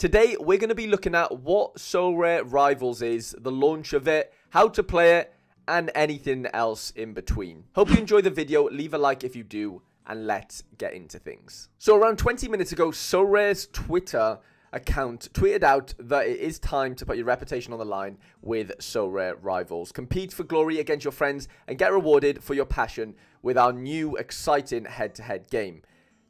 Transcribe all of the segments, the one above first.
Today, we're going to be looking at what Sorare Rivals is, the launch of it, how to play it, and anything else in between. Hope you enjoy the video. Leave a like if you do, and let's get into things. So around 20 minutes ago, Sorare's Twitter account tweeted out that it is time to put your reputation on the line with Sorare Rivals. Compete for glory against your friends and get rewarded for your passion with our new exciting head-to-head game.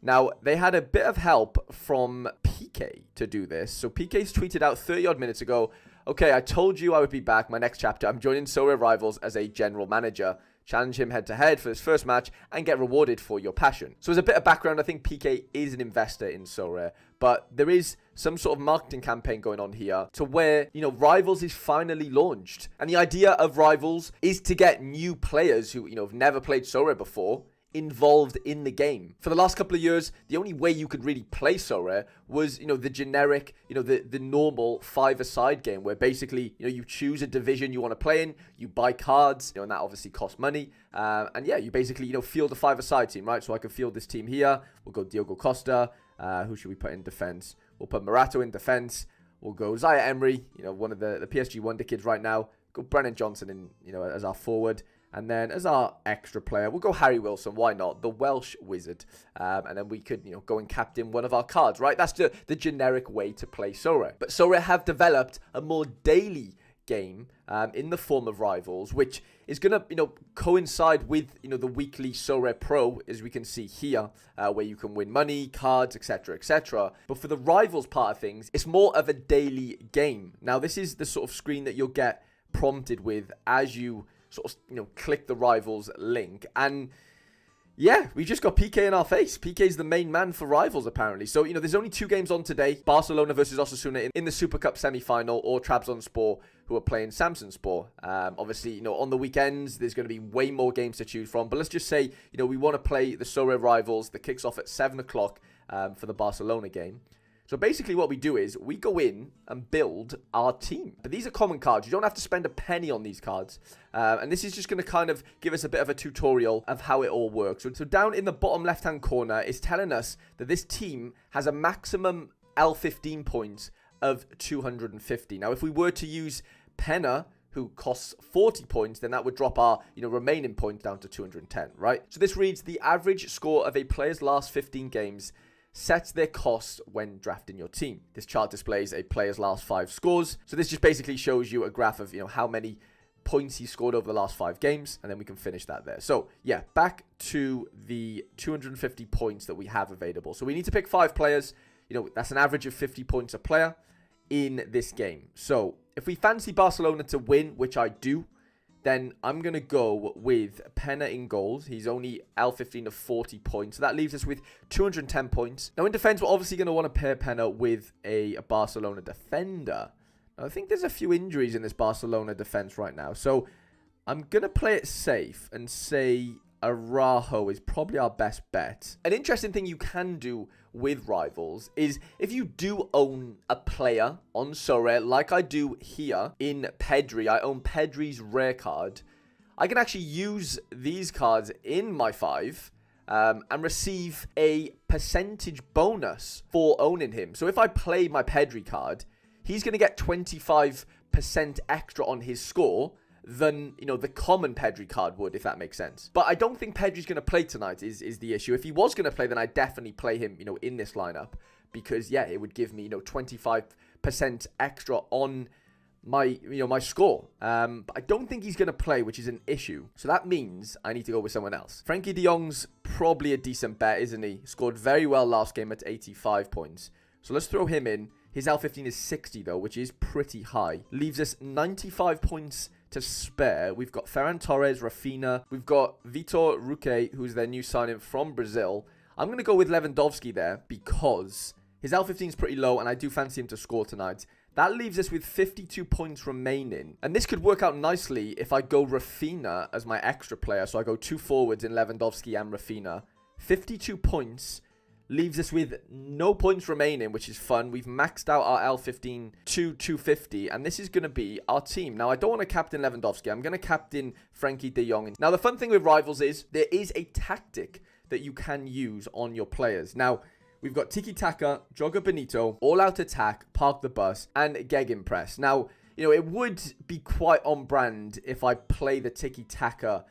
Now, they had a bit of help from PK to do this. So PK's tweeted out 30 odd minutes ago, okay, I told you I would be back. My next chapter, I'm joining Sorare Rivals as a general manager. Challenge him head-to-head for his first match and get rewarded for your passion. So as a bit of background, I think PK is an investor in Sorare, but there is some sort of marketing campaign going on here to where, Rivals is finally launched. And the idea of Rivals is to get new players who, have never played Sorare before involved in the game. For the last couple of years, the only way you could really play Sorare was, the generic, the normal five-a-side game where basically, you choose a division you want to play in, you buy cards, and that obviously costs money. And yeah, you basically, field a five-a-side team, right? So I could field this team here. We'll go Diogo Costa. Who should we put in defense? We'll put Morato in defense. We'll go Zaya Emery, one of the PSG wonder kids right now. Go Brennan Johnson in, as our forward. And then as our extra player, we'll go Harry Wilson. Why not? The Welsh wizard. And then we could, go and captain one of our cards, right? That's the generic way to play Sorare. But Sorare have developed a more daily game in the form of Rivals, which is going to, coincide with, the weekly Sorare Pro, as we can see here, where you can win money, cards, etc., etc. But for the Rivals part of things, it's more of a daily game. Now, this is the sort of screen that you'll get prompted with as you sort of, click the Rivals link. And yeah, we just got PK in our face. PK's the main man for Rivals, apparently. So, there's only 2 games on today. Barcelona versus Osasuna in the Super Cup semi-final, or Trabzonspor, who are playing Samsunspor. Obviously, on the weekends, there's going to be way more games to choose from. But let's just say, we want to play the Sorare Rivals that kicks off at 7 o'clock for the Barcelona game. So basically what we do is we go in and build our team. But these are common cards. You don't have to spend a penny on these cards. And this is just going to kind of give us a bit of a tutorial of how it all works. So down in the bottom left-hand corner, it's telling us that this team has a maximum L15 points of 250. Now, if we were to use Penna, who costs 40 points, then that would drop our, remaining points down to 210, right? So this reads the average score of a player's last 15 games sets their cost when drafting your team. This chart displays a player's last 5 scores. So this just basically shows you a graph of, how many points he scored over the last 5 games, and then we can finish that there. So yeah, back to the 250 points that we have available. So we need to pick 5 players. That's an average of 50 points a player in this game. So if we fancy Barcelona to win, which I do, then I'm going to go with Penna in goals. He's only L15 of 40 points. So that leaves us with 210 points. Now in defense, we're obviously going to want to pair Penna with a Barcelona defender. Now, I think there's a few injuries in this Barcelona defense right now. So I'm going to play it safe and say Araujo is probably our best bet. An interesting thing you can do with Rivals is if you do own a player on Sorare, like I do here in Pedri, I own Pedri's rare card, I can actually use these cards in my 5 and receive a percentage bonus for owning him. So if I play my Pedri card, he's going to get 25% extra on his score than, the common Pedri card would, if that makes sense. But I don't think Pedri's going to play tonight is the issue. If he was going to play, then I'd definitely play him, in this lineup. Because, yeah, it would give me, 25% extra on my, my score. But I don't think he's going to play, which is an issue. So that means I need to go with someone else. Frenkie de Jong's probably a decent bet, isn't he? Scored very well last game at 85 points. So let's throw him in. His L15 is 60, though, which is pretty high. Leaves us 95 points to spare. We've got Ferran Torres, Rafinha. We've got Vitor Roque, who's their new signing from Brazil. I'm going to go with Lewandowski there because his L15 is pretty low and I do fancy him to score tonight. That leaves us with 52 points remaining. And this could work out nicely if I go Rafinha as my extra player. So I go 2 forwards in Lewandowski and Rafinha. 52 points leaves us with no points remaining, which is fun. We've maxed out our L15 to 250, and this is going to be our team. Now, I don't want to captain Lewandowski. I'm going to captain Frenkie de Jong. Now, the fun thing with Rivals is there is a tactic that you can use on your players. Now, we've got Tiki Taka, Jogger Benito, All Out Attack, Park the Bus, and Gegenpress. Now, you know, it would be quite on brand if I play the Tiki Taka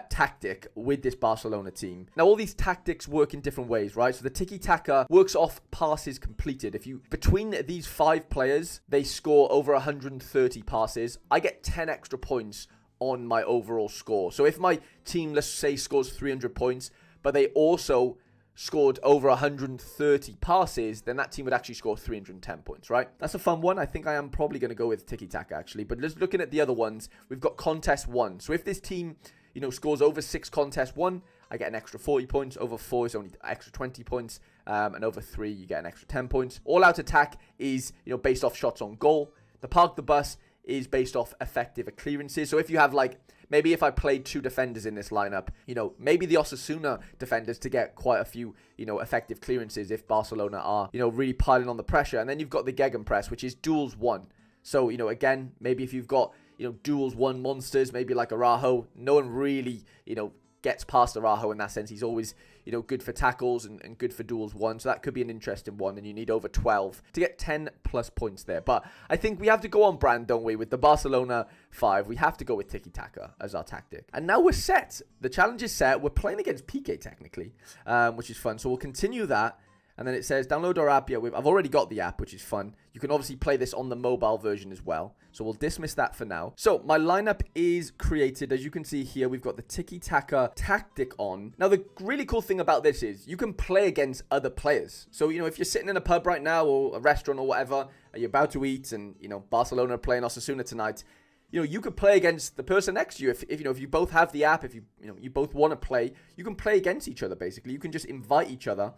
tactic with this Barcelona team. Now, all these tactics work in different ways, right? So the tiki-taka works off passes completed. If you, between these 5 players, they score over 130 passes, I get 10 extra points on my overall score. So if my team, let's say, scores 300 points, but they also scored over 130 passes, then that team would actually score 310 points, right? That's a fun one. I think I am probably going to go with tiki-taka, actually. But just looking at the other ones, we've got contest 1. So if this team, you know, scores over 6 contest 1, I get an extra 40 points. Over 4 is only extra 20 points. And over 3, you get an extra 10 points. All out attack is, you know, based off shots on goal. The park the bus is based off effective clearances. So if you have, like, maybe if I played 2 defenders in this lineup, you know, maybe the Osasuna defenders to get quite a few, you know, effective clearances if Barcelona are, you know, really piling on the pressure. And then you've got the Gegenpress, which is duels 1. So, you know, again, maybe if you've got, you know, duels 1 monsters, maybe like Araujo, no one really, you know, gets past Araujo in that sense. He's always, you know, good for tackles and good for duels 1. So that could be an interesting one. And you need over 12 to get 10 plus points there. But I think we have to go on brand, don't we? With the Barcelona 5, we have to go with tiki-taka as our tactic. And now we're set. The challenge is set. We're playing against PK technically, which is fun. So we'll continue that. And then it says, download our app. Yeah, I've already got the app, which is fun. You can obviously play this on the mobile version as well. So we'll dismiss that for now. So my lineup is created. As you can see here, we've got the tiki-taka tactic on. Now, the really cool thing about this is you can play against other players. So, you know, if you're sitting in a pub right now or a restaurant or whatever, and you're about to eat and, you know, Barcelona are playing Osasuna tonight, you know, you could play against the person next to you. If you know, if you both have the app, if you both want to play, you can play against each other, basically. You can just invite each other.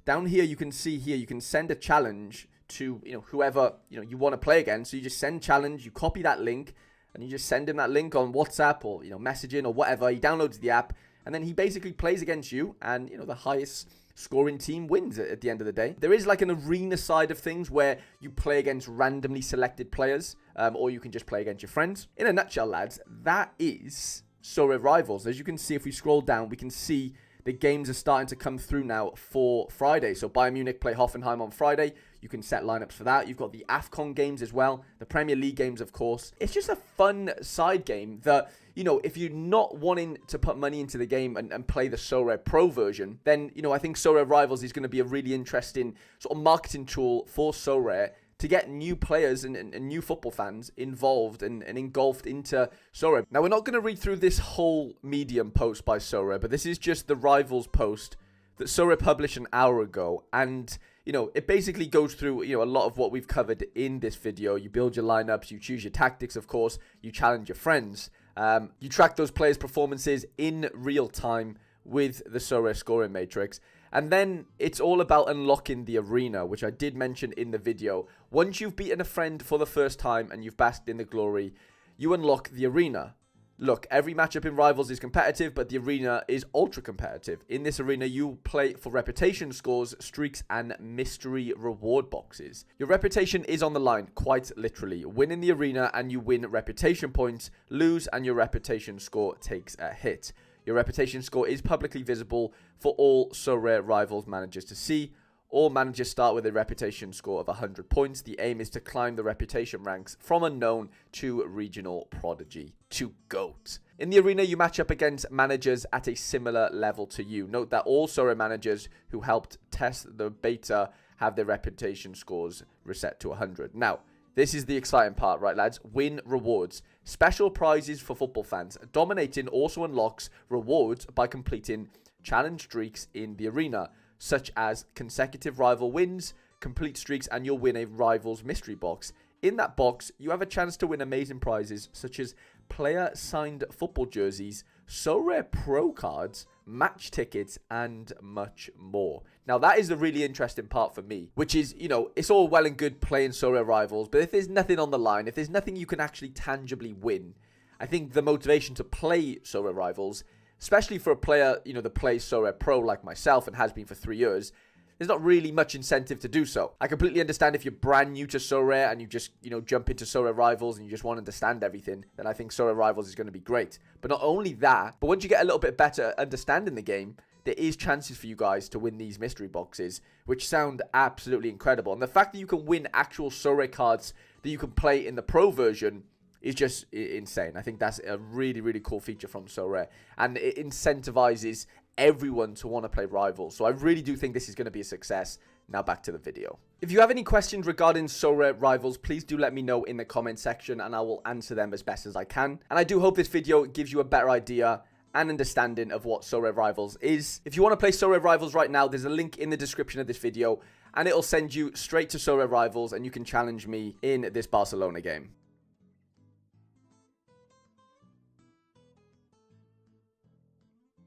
Down here, you can see here, you can send a challenge to, you know, whoever, you know, you want to play against. So you just send challenge, you copy that link, and you just send him that link on WhatsApp or, you know, messaging or whatever. He downloads the app, and then he basically plays against you, and, you know, the highest scoring team wins at the end of the day. There is like an arena side of things where you play against randomly selected players, or you can just play against your friends. In a nutshell, lads, that is Sorare Rivals. As you can see, if we scroll down, we can see the games are starting to come through now for Friday. So Bayern Munich play Hoffenheim on Friday. You can set lineups for that. You've got the AFCON games as well. The Premier League games, of course. It's just a fun side game that, you know, if you're not wanting to put money into the game and play the Sorare Pro version, then, you know, I think Sorare Rivals is going to be a really interesting sort of marketing tool for Sorare to get new players and new football fans involved and engulfed into Sorare. Now, we're not going to read through this whole Medium post by Sorare, but this is just the Rivals post that Sorare published an hour ago. And, you know, it basically goes through, you know, a lot of what we've covered in this video. You build your lineups, you choose your tactics, of course, you challenge your friends. You track those players' performances in real time with the Sorare scoring matrix. And then it's all about unlocking the arena, which I did mention in the video. Once you've beaten a friend for the first time and you've basked in the glory, you unlock the arena. Look, every matchup in Rivals is competitive, but the arena is ultra competitive. In this arena, you play for reputation scores, streaks, and mystery reward boxes. Your reputation is on the line, quite literally. Win in the arena and you win reputation points. Lose and your reputation score takes a hit. Your reputation score is publicly visible for all Sorare Rivals managers to see. All managers start with a reputation score of 100 points. The aim is to climb the reputation ranks from unknown to regional prodigy to GOAT. In the arena, you match up against managers at a similar level to you. Note that all Sorare managers who helped test the beta have their reputation scores reset to 100. Now, this is the exciting part, right, lads? Win rewards. Special prizes for football fans. Dominating also unlocks rewards by completing challenge streaks in the arena, such as consecutive rival wins, complete streaks, and you'll win a Rivals mystery box. In that box, you have a chance to win amazing prizes such as player-signed football jerseys, Sorare Pro cards, match tickets, and much more. Now, that is the really interesting part for me, which is, you know, it's all well and good playing Sorare Rivals, but if there's nothing on the line, if there's nothing you can actually tangibly win, I think the motivation to play Sorare Rivals, especially for a player, you know, that plays Sorare Pro like myself and has been for 3 years, there's not really much incentive to do so. I completely understand if you're brand new to Sorare and you just, you know, jump into Sorare Rivals and you just want to understand everything, then I think Sorare Rivals is going to be great. But not only that, but once you get a little bit better understanding the game, there is chances for you guys to win these mystery boxes, which sound absolutely incredible. And the fact that you can win actual Sorare cards that you can play in the pro version is just insane. I think that's a really, really cool feature from Sorare, and it incentivizes everyone to want to play Rivals. So I really do think this is going to be a success. Now back to the video. If you have any questions regarding Sorare Rivals, please do let me know in the comment section and I will answer them as best as I can. And I do hope this video gives you a better idea and understanding of what Sorare Rivals is. If you want to play Sorare Rivals right now, there's a link in the description of this video and it'll send you straight to Sorare Rivals and you can challenge me in this Barcelona game.